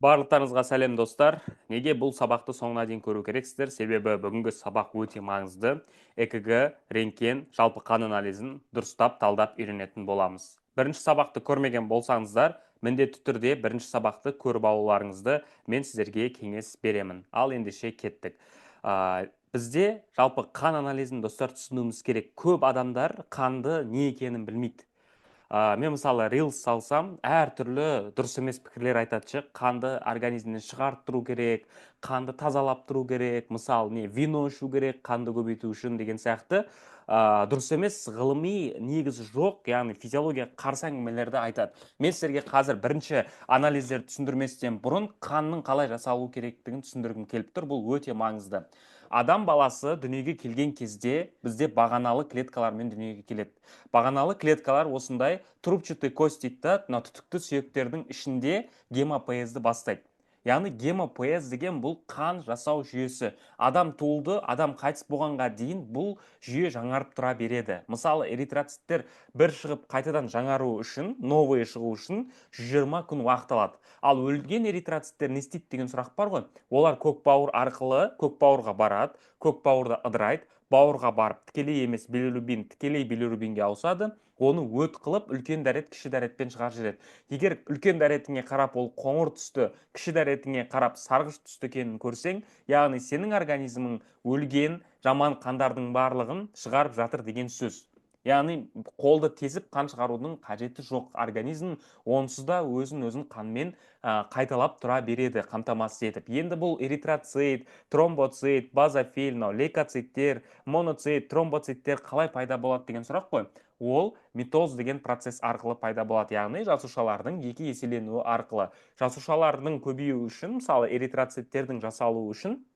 Барлықтарыңызға сәлем достар. Неге бұл сабақты соңына дейін көру керексіздер? Себебі бүгінгі сабақ өте маңызды. ЭКГ, рентген, жалпы қан анализін дұрыстап талдап үйренетін боламыз. Бірінші сабақты көрмеген болсаңыздар, міндетті түрде бірінші сабақты көріп алуларыңызды мен сіздерге кеңес беремін. Ал ендеше кеттік. Бізде жалпы қан анализін достар түсінуіміз керек. Көп адамдар қанды не екенін білмейді. Мен мысалы рилс салсам, әртүрлі дұрыс емес пікірлер айтады. Қанды организмнен шығарып тұру керек, қанды тазалап тұру керек, мысалы вино ішу керек, қанды көбейту үшін деген сияқты дұрыс емес, ғылыми негізі жоқ, яғни физиология қарсы әңгімелерді айтады. Мен сіздерге қазір бірінші анализдерді түсіндірместен бұрын қанның қалай жасалу керектігін түсіндіргім келіп тұр. Бұл өте маңызды. Адам баласы дүниеге келген кезде бізде бағаналы клеткалармен дүниеге келеді. Бағаналы клеткалар осындай трубчатый кость дейді, мына түтікті сүйектердің ішінде гемопоэзді бастайды. Яғни гемопоэз деген бұл қан жасау жүйесі. Адам туылды, адам қайтыс болғанға дейін бұл жүйе жаңарып тұра береді. Мысалы, эритроциттер бір шығып қайтадан жаңару үшін, новые шығу үшін 120 күн уақыт алады. Ал өлген эритроциттер не істейді деген сұрақ бар ғой. Олар көкбауыр арқылы көкбауырға барады, көкбауырда ыдырайды, бауырға барып тікелей емес билирубин, тікелей билирубинге ауысады, оны өт қылып үлкен дәрет кіші дәретпен шығарып жібереді. Егер үлкен дәретіңе қарап ол қоңыр түсті, кіші дәретіңе қарап сарғыш түсті екенін көрсең, яғни сенің организмің өлген жаман қандардың барлығын шығарып жатыр деген сөз. Яғни қолды тесіп қан шығарудың қажеті жоқ. Организм онсыз да өзін қанмен қайталап тұра береді, қамтамасыз етіп. Енді бұл эритроцит, тромбоцит, базофил, лейкоциттер, моноцит, тромбоциттер қалай пайда болады деген сұрақ қой. Ол митоз деген процесс арқылы пайда болады, яғни жасушалардың екі еселенуі арқылы. Жасушалардың көбеюі үшін, мысалы эритроциттердің жасалуы үшін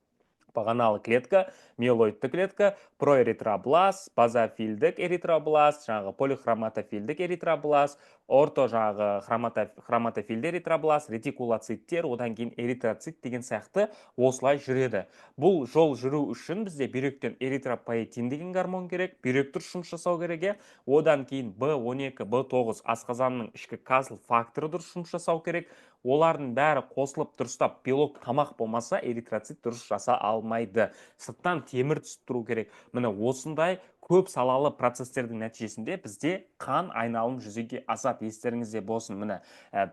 бағаналы клетка, миелоидты клетка, проэритробласт, базофильдік эритробласт, жаңағы полихроматофильдік эритробласт, орто жаңағы хроматофильді эритробласт, ретикулоциттер, одан кейін эритроцит деген сияқты осылай жүреді. Бұл жол жүру үшін бізде бүйректен эритропоэтин деген гормон керек, бүйрек дұрыс жұмыс жасау керек, одан кейін B12, B9 асқазанның ішкі казл факторы дұрыс жұмыс жасау керек. Олардың бәрі қосылып дұрыстап белок тамақ болмаса эритроцит дұрыс жаса алмайды. Сырттан темір түсіп тұру керек. Міне осындай көп салалы процестердің нәтижесінде бізде қан айналым жүзеге асады. Естеріңізде болсын. Міне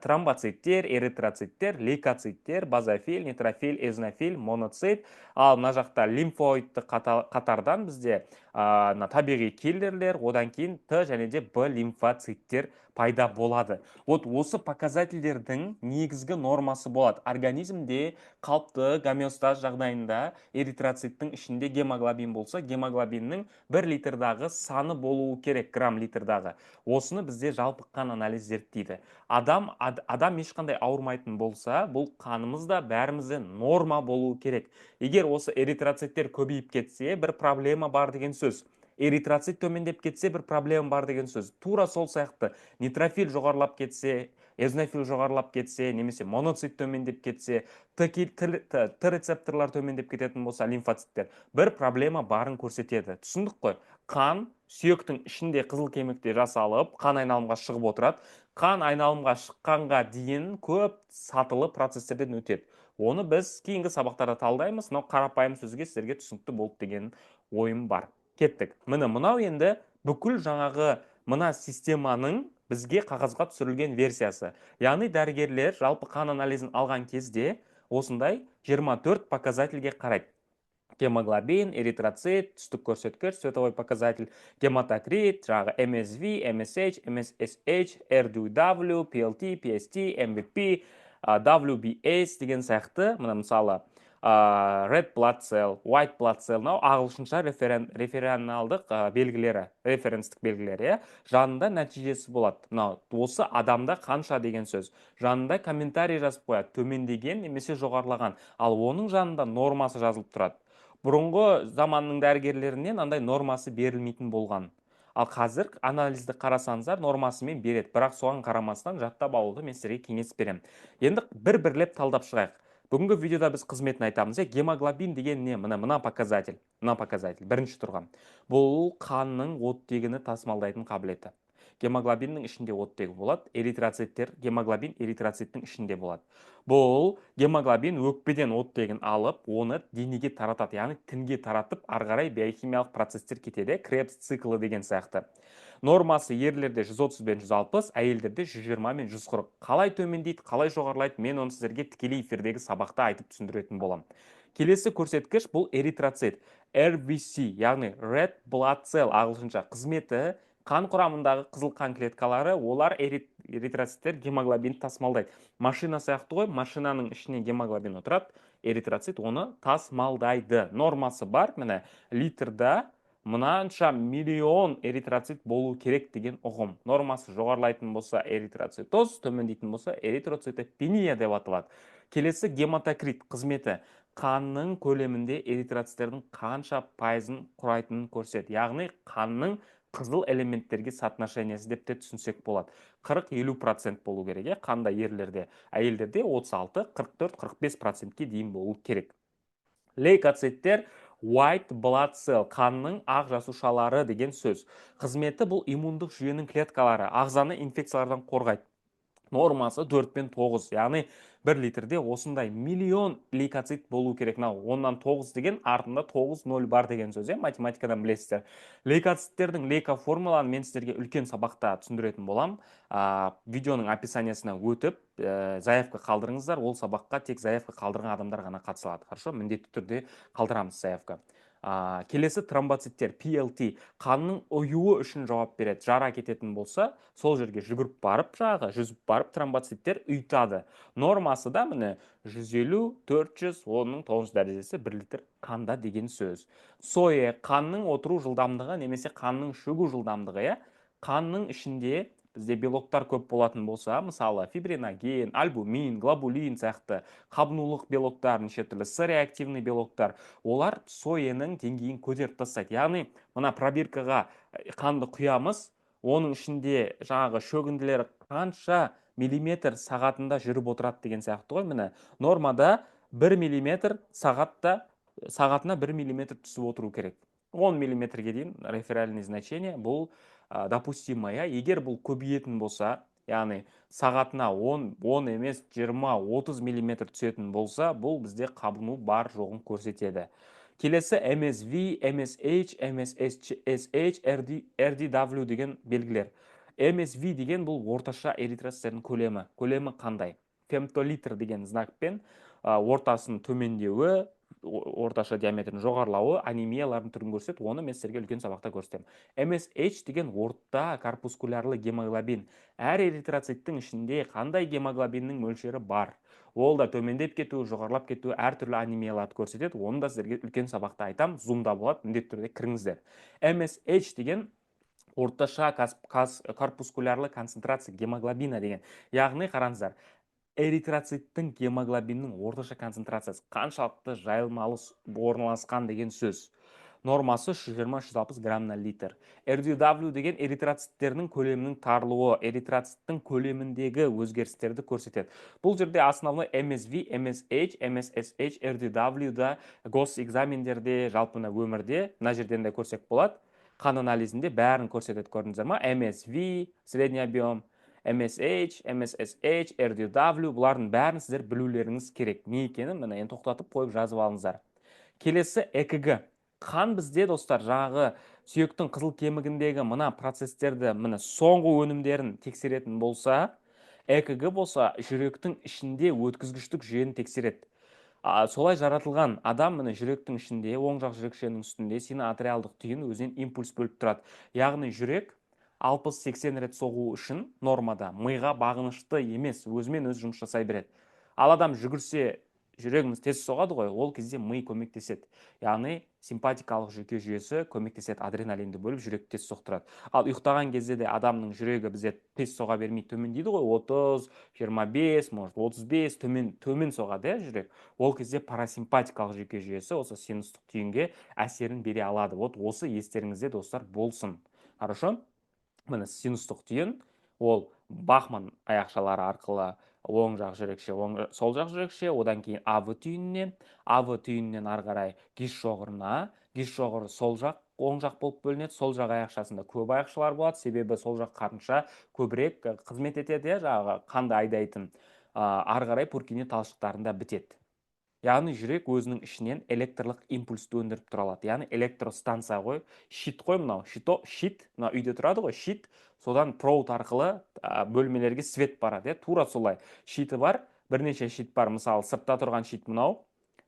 тромбоциттер, эритроциттер, лейкоциттер, базофил, нейтрофил, эозинофил, моноцит. Ал мына жақта лимфоидты қатардан бізде табиғи киллерлер, одан кейін Т және де Б лимфоциттер пайда болады. Осы показательдердің негізгі нормасы болады. Организмде қалыпты гомеостаз жағдайында эритроциттің ішінде гемоглобин болса, гемоглобиннің 1 литрдағы саны болуы керек, грамм литрдағы. Осыны бізде жалпы қан анализ зерттейді. Адам ешқандай ауырмайтын болса, бұл қанымызда бәрімізде норма болуы керек. Егер осы эритроциттер көбейіп кетсе, бір проблема бар деген сөз. Эритроцит төмендеп кетсе, бір проблема бар деген сөз. Тура сол сияқты нейтрофил жоғарылап кетсе, эозинофил жоғарылап кетсе, немесе моноцит төмендеп кетсе, Т рецепторлар төмендеп кететін болса, лимфоциттер, бір проблема барын көрсетеді. Түсіндік қой? Қан сүйектің ішінде қызыл кемікте жасалып, қан айналымға шығып отырады. Қан айналымға шыққанға дейін көп сатылы процестерден өтеді. Оны біз кейінгі сабақтарда талдаймыз, но қарапайым сөзге сіздерге түсінікті болды деген ойым бар. Кеттік. Мынау енді бүкіл жаңағы мына системаның бізге қағазға түсірілген версиясы. Яғни дәрігерлер жалпы қан анализін алған кезде осындай 24 показательге қарайды. Гемоглобин, эритроцит, түстік көрсеткіш, световой показатель, гематокрит, жаңағы MSV, MSH, MSSH, RDW, PLT, PST, MVP, WBS деген сияқты, мына мысалы red blood cell, white blood cell, ағылшынша референциалдық белгілері, референстік белгілері, жанында нәтижесі болады. Осы адамда қанша деген сөз. Жанында комментарий жазып қояды, төмендеген немесе жоғарылаған. Ал оның жанында нормасы жазылып тұрады. Бұрынғы заманның дәрігерлерінен андай нормасы берілмейтін болған. Ал қазір анализді қарасаңыздар нормасымен береді. Бірақ соған қарамастан жаттап алуды мен сіздерге кеңес беремін. Енді бір-бірлеп талдап шығайық. Бүгінгі видеода біз қызметін айтамыз. Гемоглобин деген не? Мына показатель. Бірінші тұрған. Бұл қанның оттегіні тасымалдайтын қабілеті. гемоглобиннің ішінде оттегі болады. Эритроциттер, гемоглобин эритроциттің ішінде болады. Бұл гемоглобин өкпеден оттегін алып, оны денеге таратады, яғни тінге таратып, ары қарай биохимиялық процестер кетеді, Кребс циклы деген сияқты. Нормасы ерлерде 130 бен 160, әйелдерде 120 мен 140. Қалай төмендейді, қалай жоғарылайды, мен оны сіздерге тікелей эфирдегі сабақта айтып түсіндіретін боламын. Келесі көрсеткіш бұл эритроцит, RBC, яғни Red Blood Cell ағылшынша қызметі, қан құрамындағы қызыл қан клеткалары, олар эритроциттер гемоглобин тасымалдайды. Машина сияқты ғой, машинаның ішіне гемоглобин отырады, эритроцит оны тасымалдайды. Нормасы бар, міне литрда мынанша миллион эритроцит болу керек деген ұғым. Нормасы жоғарылайтын болса эритроцитоз, төмендейтін болса эритроцитопения деп аталады. Келесі гематокрит қызметі, қанның көлемінде эритроциттердің қанша пайызын құрайтынын көрсетеді. Яғни қанның қызыл элементтерге соотношениесі деп те түсінсек болады. 40-50% болу керек, қанда ерлерде, әйелдерде 36, 44, 45%-ке дейін болу керек. Лейкоциттер white blood cell, қанның ақ жасушалары деген сөз. Қызметі бұл иммундық жүйенің клеткалары, ағзаны инфекциялардан қорғайды. Нормасы 4 пен 9, яғни 1 литрде осындай миллион лейкоцит болу керек. Оннан 9 деген артында 9-0 бар деген сөз, математикадан білесіздер. Лейкоциттердің лейка формуланы мен сіздерге үлкен сабақта түсіндіретін болам. Видеоның описаниясына өтіп, заявка қалдырыңыздар. Ол сабаққа тек заявка қалдырған адамдар ғана қатыса алады. Хорошо, міндетті түрде қалдырамыз заявка. Келесі тромбоциттер, PLT, қанның ұюы үшін жауап береді. Жара кететін болса, сол жерге жүгіріп барып, жүзіп барып тромбоциттер ұйтады. Нормасы да міне 150, 400, оның 9 дәрежесі 1 литр қанда деген сөз. Сое, қанның отыру жылдамдығы немесе қанның шөгу жылдамдығы, қанның ішінде бізде белоктар көп болатын болса, мысалы фибриноген, альбумин, глобулин сияқты қабынулық белоктар, неше түрлі С-реактивный белоктар, олар соенің деңгейін көтеріп тастайды. Яғни, мына пробиркаға қанды құямыз, оның ішінде жаңағы шөгінділер қанша миллиметр сағатында жүріп отырады деген сияқты ғой. Міне нормада 1 миллиметр сағатына 1 миллиметр түсіп отыру керек. 10 миллиметрге дейін реферальный значение бұл допустимая. Егер бұл көбейетін болса, яғни сағатына 10 емес 20-30 миллиметр түсетін болса, бұл бізде қабыну бар жоғын көрсетеді. Келесі MSV, MSH, MSSH, RDW деген белгілер. MSV деген бұл орташа эритроциттердің көлемі. Көлемі қандай? Фемтолитр деген знакпен ортасын төмендеуі, орташа диаметрін жоғарылауы, анемиялардың түрін көрсетеді. Оны мен сіздерге үлкен сабақта көрсетемін. MSH деген орта корпускулярлы гемоглобин. Әр эритроциттің ішінде қандай гемоглобиннің мөлшері бар. Ол да төмендеп кетуі, жоғарылап кетуі, әртүрлі анемияларды көрсетеді. Оны да сіздерге үлкен сабақта айтам, зумда болады, міндетті түрде кіріңіздер. MSH деген орташа корпускулярлы концентрация гемоглобина деген. Яғни қараңыздар, эритроциттің гемоглобиннің орташа концентрациясы қаншалықты жайылмалы орналасқан деген сөз. Нормасы 120-160 грамм на литр. RDW деген эритроциттердің көлемінің тарылуы, эритроциттің көлеміндегі өзгерістерді көрсетеді. Бұл жерде основной MSV, MSH, MSSH, RDW да госэкзамендерде, жалпына өмірде, мына жерден де көрсек болады. Қан анализінде бәрін көрсетеді, көрдіңіздер ма? MSV, средний объем, MSH, MSSH, RDW, бұлардың бәрін сіздер білулеріңіз керек. Не екенін міне енді тоқтатып қойып жазып алыңыздар. Келесі ЭКГ. Қан бізде, достар, жаңағы сүйектің қызыл кемігіндегі мына процестерді, міне соңғы өнімдерін тексеретін болса, ЭКГ болса, жүректің ішінде өткізгіштік жүйені тексереді. Солай жаратылған адам міне жүректің ішінде, оң жақ жүрекшенің үстінде синоатриалдық түйін өзінен импульс бөліп тұрады. Яғни жүрек 60-80 рет соғу үшін нормада, миға бағынышты емес, өзімен өз жұмыс жасай береді. Ал адам жүгірсе, жүрегіміз тез соғады ғой, ол кезде ми көмектеседі. Яғни симпатикалық жүйке жүйесі көмектеседі, адреналинді бөліп жүректі тез соқтырады. Ал ұйықтаған кезде де адамның жүрегі бізде тез соға бермейді, төмендейді ғой, 30, 25, может 35 төмен соғады, жүрек. Ол кезде парасимпатикалық жүйке жүйесі осы синустық түйінге әсерін бере алады. Осы естеріңізде, достар, болсын. Хорошо? Міне синустық түйін, ол Бахман аяқшалары арқылы оң жақ жүрекше, сол жақ жүрекше, одан кейін АВ түйінінен ары қарай гиш жоғырына, гиш жоғыры сол жақ оң жақ болып бөлінеді, сол жақ аяқшасында көп аяқшалар болады, себебі сол жақ қарынша көбірек қызмет етеді, жаңағы қанды айдайтын, ары қарай Пуркини талшықтарында бітеді. Яғни жүрек өзінің ішінен электрлік импульсті өндіріп тұра алады. Яғни электростанция ғой, щит қой мынау, щит, мына үйде тұрады ғой, щит, содан провод арқылы бөлмелерге свет барады, тура солай. Щиті бар, бірнеше щит бар, мысалы сыртта тұрған щит мынау,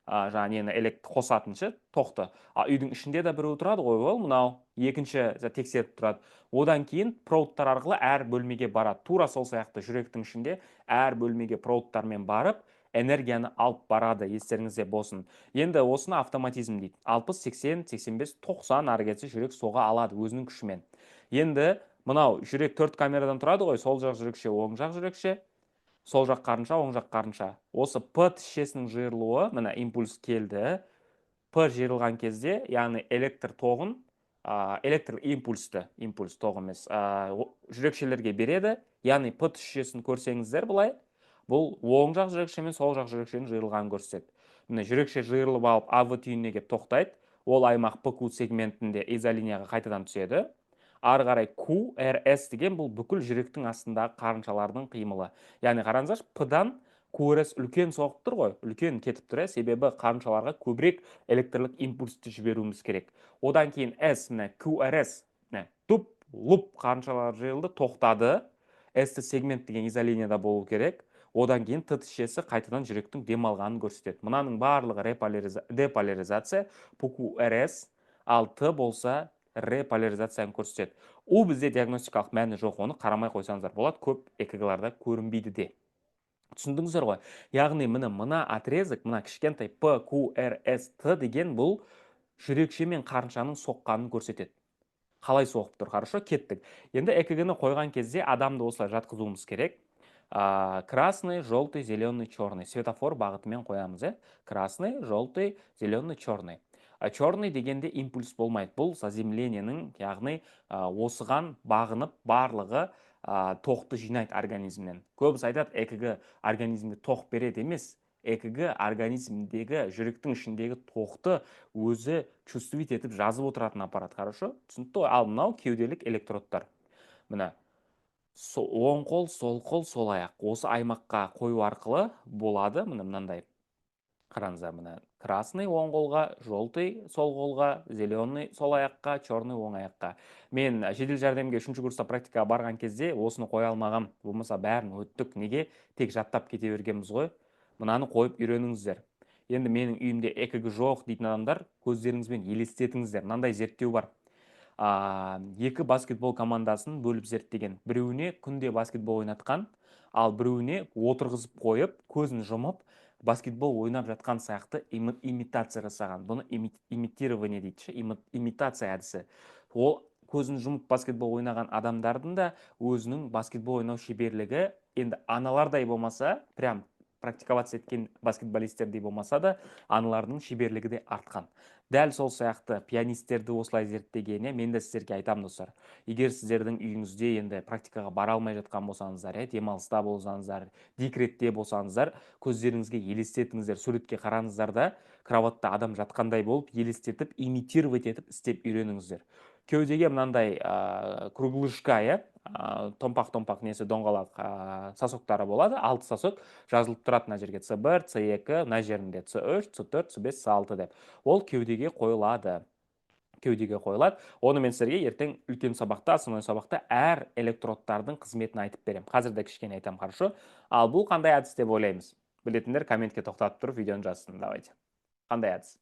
жаңа нені қосатыншы тоқты. Үйдің ішінде де біреу тұрады ғой, ол мынау екінші тексеріп тұрады. Одан кейін проводтар арқылы әр бөлмеге барады. Тура сол сияқты жүректің ішінде әр бөлмеге проводтармен барып, энергияны алып барады, естеріңізде болсын. Енді осыны автоматизм дейді. 60, 80, 85, 90 ары кетсе жүрек соға алады өзінің күшімен. Енді мынау жүрек 4 камерадан тұрады ғой, сол жақ жүрекше, оң жақ жүрекше, сол жақ қарынша, оң жақ қарынша. Осы П тішесінің жиырылуы, мына импульс келді. П жиырылған кезде, яғни электр тоғын, электр импульс тоғы емес, жүрекшелерге береді. Яғни П тішесін көрсеңіздер былай, бұл оң жақ жүрекше мен сол жақ жүрекшенің жиырылғанын көрсетеді. Міне жүрекше жиырылып алып АВ түйініне келіп тоқтайды. Ол аймақ ПQ сегментінде изолинияға қайтадан түседі. Ары қарай QRS деген бұл бүкіл жүректің астындағы қарыншалардың қимылы. Яғни қараңыздаршы, П-дан QRS үлкен соғып тұр ғой, үлкен кетіп тұр, себебі қарыншаларға көбірек электрлік импульсті жіберуіміз керек. Одан кейін S, QRS, туп, луп қарыншалар жиылды, тоқтады. S сегмент деген изолинияда болу керек. Одан кейін Т тішесі қайтадан жүректің демалғанын көрсетеді. Мынаның барлығы деполяризация, QRS, ал Т болса реполяризацияны көрсетеді. Ол бізде диагностикалық мәні жоқ, оны қарамай қойсаңыздар болады, көп ЭКГ-ларда көрінбейді де. Түсіндіңіздер ғой? Яғни мына отрезок, мына кішкентай П, Q, R, S, Т деген бұл жүрекше мен қарыншаның соққанын көрсетеді. Қалай соғып тұр, хорошо, кеттік. Енді ЭКГ-ні қойған кезде адамды осылай жатқызуымыз керек. Красный, желтый, зеленый, черный. Светофор бағытымен қоямыз, красный, желтый, зеленый, черный. Черный дегенде импульс болмайды. Бұл заземленияның, яғни осыған бағынып барлығы тоқты жинайды организмнен. Көбісі айтады, ЭКГ организмге тоқ береді емес. ЭКГ организмдегі жүректің ішіндегі тоқты өзі чувствовать етіп жазып отыратын аппарат, хорошо? Түсінікті ғой? Ал мынау кеуделік электродтар. Міне, оң қол, сол қол, сол аяқ. Осы аймаққа қою арқылы болады, мынандай. Қараңыздар, мына красный оң қолға, желтый сол қолға, зеленый сол аяққа, черный оң аяққа. Мен жедел жәрдемге 3-ші курста практикаға барған кезде осыны қоя алмағам. Болмаса бәрін өттік. Неге? Тек жаттап кете бергенбіз ғой. Мынаны қойып үйреніңіздер. Енді менің үйімде ЭКГ жоқ дейтін адамдар, көздеріңізбен елестетіңіздер. Мынандай зерттеу бар. Екі баскетбол командасын бөліп зерттеген. Біреуіне күнде баскетбол ойнатқан, ал біреуіне отырғызып қойып, көзін жұмып, баскетбол ойнап жатқан сияқты имитация жасаған. Бұны имитирование дейді, имитация әдісі. Ол көзін жұмып баскетбол ойнаған адамдардың да өзінің баскетбол ойнау шеберлігі, енді аналардай болмаса, прям практиковаться еткен баскетболистердей болмаса да, аналардың шеберлігі де артқан. Дәл сол сияқты пианистерді осылай зерттегене, мен де сіздерге айтамын достар. Егер сіздердің үйіңізде енді практикаға бара алмай жатқан болсаңыздар, демалыста болсаңыздар, декретте болсаңыздар, көздеріңізге елестетіңіздер, суретке қараңыздар да, кроватта адам жатқандай болып, елестетіп, имитировать етіп, істеп үйреніңіздер. Кеудеге мынандай круглышка, томпақ несі доңғалақ сосоктары болады, 6 сосок жазылып тұрады мына жерге С1, С2, мына жерінде С3, С4, С5, С6 деп. Ол кеудеге қойылады. Оны мен сіздерге ертең үлкен сабақта, основной сабақта әр электродтардың қызметін айтып берем. Қазір де кішкене айтам, хорошо? Ал бұл қандай әдіс деп ойлаймыз? Білетіндер комментке тоқтатып тұрып видеоны жазсын, давайте. Қандай әдіс?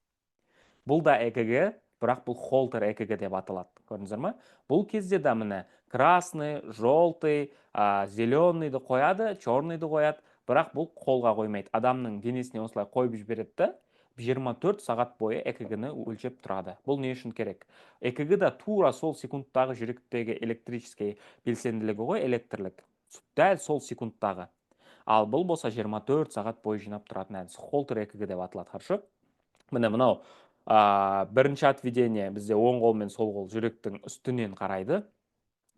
Бұл да ЭКГ, бірақ бұл холтер ЭКГ деп аталады. Көрдіңіздер ме? Бұл кезде де міне красный, желтый, зеленыйды қояды, черныйды қояды, бірақ бұл қолға қоймайды. Адамның денесіне осылай қойып жібереді, 24 сағат бойы ЭКГ-ні өлшеп тұрады. Бұл не үшін керек? ЭКГ-да тура сол секундтағы жүректегі электрический белсенділігі ғой, электрлік. Дәл сол секундтағы. Ал бұл болса 24 сағат бойы жинап тұратын әдіс. Холтер ЭКГ деп аталады, хорошо? Міне мынау бірінші отведение бізде оң қол мен сол қол жүректің үстінен қарайды.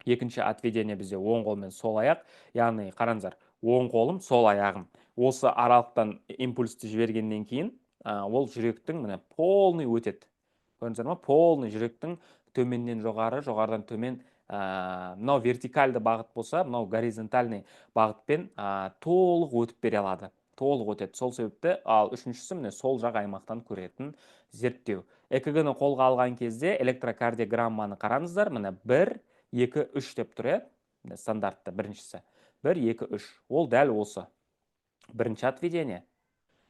Екінші отведение бізде оң қол мен сол аяқ, яғни қараңыздар, оң қолым, сол аяғым. Осы аралықтан импульсті жібергеннен кейін, ол жүректің міне полный өтеді. Көрдіңіздер ме? Полный жүректің төменнен жоғары, жоғарыдан төмен, мынау вертикальды бағыт болса, мынау горизонтальный бағытпен толық өтіп бере алады. Толық өтеді. Сол себепті, ал үшіншісі міне сол жақ аймақтан көретін зерттеу. ЭКГ-ні қолға алған кезде электрокардиограмманы қараңыздар, міне 1, 2, 3 деп тұр, стандартты біріншісі. 1, 2, 3. Ол дәл осы. Бірінші отведение.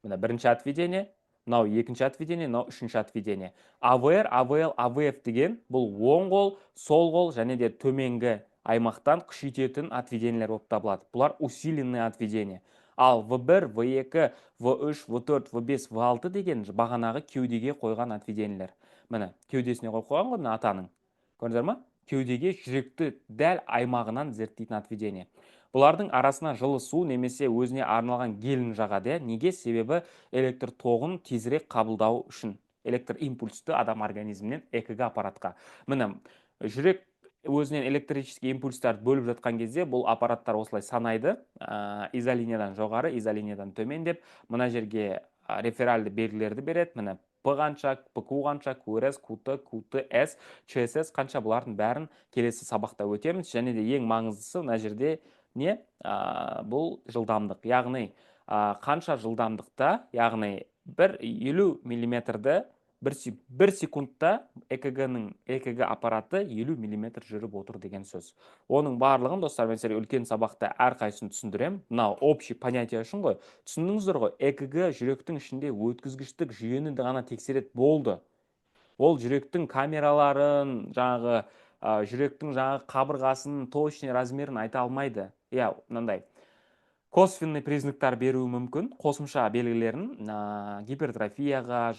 Міне бірінші отведение, мынау екінші отведение, мынау үшінші отведение. АВР, АВЛ, АВФ деген бұл оң қол, сол қол және де төменгі аймақтан күшейтетін отведениелер болып табылады. Бұлар усиленный отведение. Ал В1, В2, В3, В4, В5, В6 деген бағанағы кеудеге қойған отведениелер. Міне кеудесіне қойған ғой, мына атаның. Көрдіңіздер ма? Кеудеге жүректі дәл аймағынан зерттейтін отведение. Бұлардың арасына жылы су немесе өзіне арналған гелін жағады. Неге? Себебі электр тоғын тезірек қабылдау үшін. Электр импульсті адам организмінен ЭКГ аппаратқа. Міне жүрек өзінен электрический импульстарды бөліп жатқан кезде бұл аппараттар осылай санайды. Изолиниядан жоғары, изолиниядан төмен деп. Мына жерге реферальды белгілерді береді. Міне П қанша, ПК қанша, КРС, КТ, КТС, ЧСС қанша, бұлардың бәрін келесі сабақта өтеміз. Және де ең маңыздысы мына жерде не? Бұл жылдамдық. Яғни қанша жылдамдықта, яғни 50 миллиметрді бір секундта ЭКГ аппараты 50 миллиметр жүріп отыр деген сөз. Оның барлығын, достар, мен сіздерге үлкен сабақта әрқайсысын түсіндірем. Мынау общий понятие үшін ғой. Түсіндіңіздер ғой, ЭКГ жүректің ішінде өткізгіштік жүйені ғана тексереді, болды. Ол жүректің камераларын, жүректің қабырғасын, точный размерін айта алмайды. Мынандай косвенный признактар беруі мүмкін, қосымша белгілерін гипертрофияға,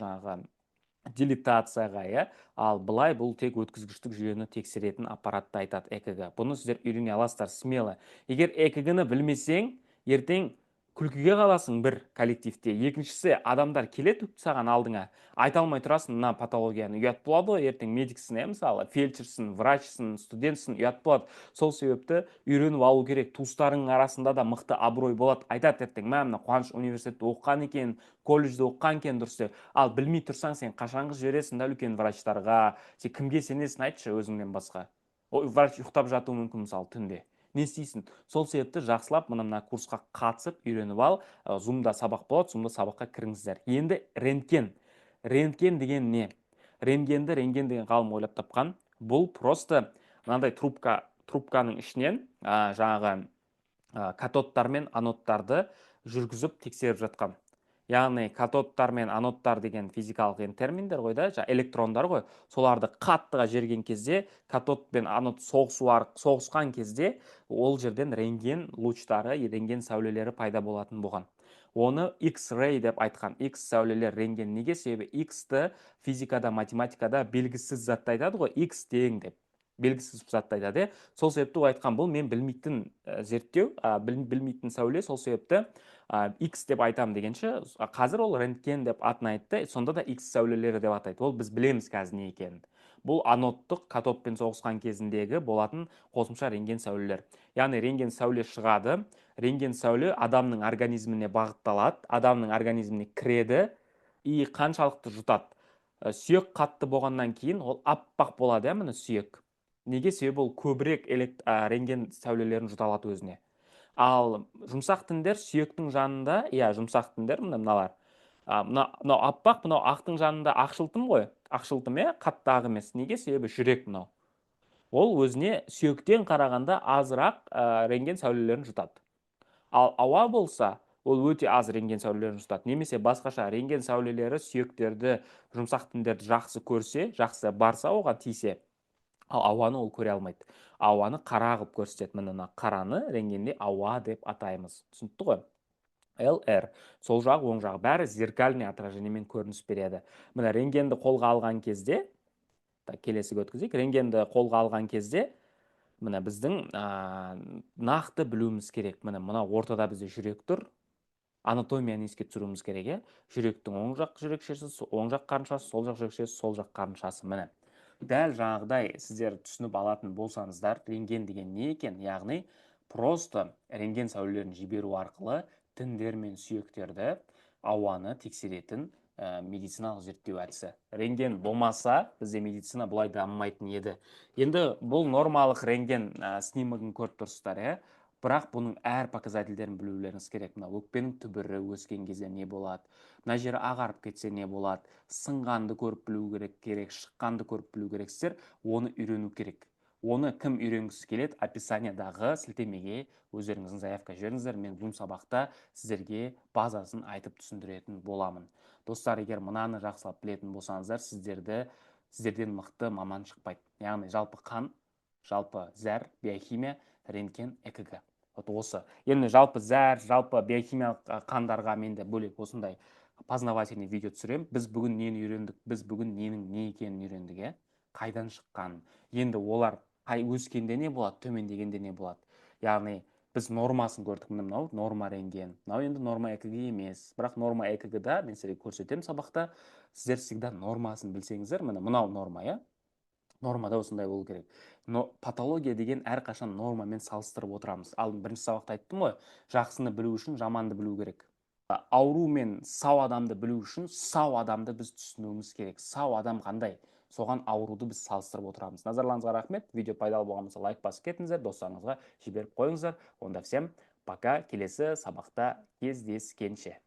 дилатацияға, ал былай бұл тек өткізгіштік жүйені тексеретін аппаратты айтады ЭКГ. Бұны сіздер үйрене аласыздар смело. Егер ЭКГ-ні білмесең, ертең күлкіге қаласың бір коллективте. Екіншісі, адамдар келеді саған алдыңа, айта алмай тұрасың, мына патологияны. Ұят болады ғой, ертең медиксің, мысалы, фельдшерсің, врачсың, студентсің, ұят болады. Сол себепті үйреніп алу керек. Туыстарың арасында да мықты абырой болады. Айтады ертең, мына Қуаныш университетте оқыған екен, колледжде оқыған екен, дұрыс деп. Ал білмей тұрсаң, сен қашанғы жібересің да үлкен врачтарға? Сен кімге сенесің, айтшы өзіңнен басқа? Врач ұйықтап жатуы мүмкін, мысалы, түнде. Не істейсің? Сол себепті жақсылап мына курсқа қатысып, үйреніп ал. Зумда сабақ болады, зумда сабаққа кіріңіздер. Енді рентген. Рентген деген не? Рентген деген ғалым ойлап тапқан. Бұл просто мынандай трубканың ішінен катодтар мен анодтарды жүргізіп тексеріп жатқан. Яғни катодтар мен анодтар деген физикалық терминдер ғой да, электрондар ғой. Соларды қаттыға жерген кезде, катод пен анод соғысқан кезде, ол жерден рентген лучтары, рентген сәулелері пайда болатын болған. Оны X-ray деп айтқан. X сәулелер рентген неге? Себебі X-ті физикада, математикада белгісіз затты айтады ғой, X тең деп. Белгісіз затты айтады. Сол себепті айтқан, бұл мен білмейтін зерттеу, білмейтін сәуле, сол себепті X деп айтам дегенше, қазір ол рентген деп атын айтты, сонда да X сәулелері деп атайды. Ол біз білеміз қазір не екенін. Бұл анодтық катодпен соғысқан кезіндегі болатын қосымша рентген сәулелер. Яғни рентген сәуле шығады, рентген сәуле адамның организміне бағытталады, адамның организміне кіреді и қаншалықты жұтады. Сүйек қатты болғаннан кейін ол аппақ болады, міне сүйек. Неге? Себебі ол көбірек рентген сәулелерін жұта алады өзіне. Ал жұмсақ тіндер сүйектің жанында, жұмсақ тіндер мыналар. Мынау аппақ, мынау ақтың жанында ақшылтым ғой. Ақшылтым, қатты ақ емес. Неге? Себебі жүрек мынау. Ол өзіне сүйектен қарағанда азырақ рентген сәулелерін жұтады. Ал ауа болса, ол өте аз рентген сәулелерін жұтады. Немесе басқаша рентген сәулелері сүйектерді, жұмсақ тіндерді жақсы көрсе, жақсы барса, оған тисе, ал ауаны ол көре алмайды. Ауаны қара қылып көрсетеді. Мына қараны рентгенде ауа деп атаймыз. Түсінікті ғой? ЛР. Сол жақ, оң жақ бәрі зеркальный отражениемен көрініс береді. Мына рентгенді қолға алған кезде, келесіге өткізейік. Рентгенді қолға алған кезде, мына біздің нақты білуіміз керек. Мына ортада бізде жүрек тұр. Анатомияны еске түсіруіміз керек. Жүректің оң жақ жүрекшесі, оң жақ қарыншасы, сол жақ жүрекшесі, сол жақ қарыншасы. Міне. Дәл жаңағыдай сіздер түсініп алатын болсаңыздар, рентген деген не екен? Яғни, просто рентген сәулелерін жіберу арқылы тіндер мен сүйектерді, ауаны тексеретін медициналық зерттеу әдісі. Рентген болмаса, бізде медицина бұлай дамымайтын еді. Енді бұл нормалық рентген снимогын көріп тұрсыздар, бірақ бұның әр показательдерін білулеріңіз керек. Мына өкпенің түбірі өскен кезде не болады, мына жері ағарып кетсе не болады, сынғанды көріп білу керек, шыққанды көріп білу керексіздер, оны үйрену керек. Оны кім үйренгісі келеді, описаниядағы сілтемеге өздеріңіздің заявка жіберіңіздер, мен бұл сабақта сіздерге базасын айтып түсіндіретін боламын. Достар, егер мынаны жақсылап білетін болсаңыздар, сіздерден мықты маман шықпайды. Яғни жалпы қан, жалпы зәр, биохимия, рентген, ЭКГ. Осы. Енді жалпы зәр, жалпы биохимиялық қандарға менде бөлек осындай познавательный видео түсірем. Біз бүгін нені үйрендік, біз бүгін ненің не екенін үйрендік, қайдан шыққан. Енді олар өскенде не болады, төмендегенде не болады. Яғни біз нормасын көрдік, мынау норма рентген, мынау енді норма ЭКГ емес. Бірақ норма ЭКГ-да мен сіздерге көрсетемін сабақта. Сіздер всегда нормасын білсеңіздер, мынау норма, нормада осындай болу керек. Но патология деген әрқашан нормамен салыстырып отырамыз. Ал бірінші сабақта айттым ғой, жақсыны білу үшін жаманды білу керек. Ауру мен сау адамды білу үшін сау адамды біз түсінуіміз керек. Сау адам қандай? Соған ауруды біз салыстырып отырамыз. Назарларыңызға рахмет. Видео пайдалы болған болса лайк басып кетіңіздер, достарыңызға жіберіп қойыңыздар. Онда всем пока, келесі сабақта кездескенше.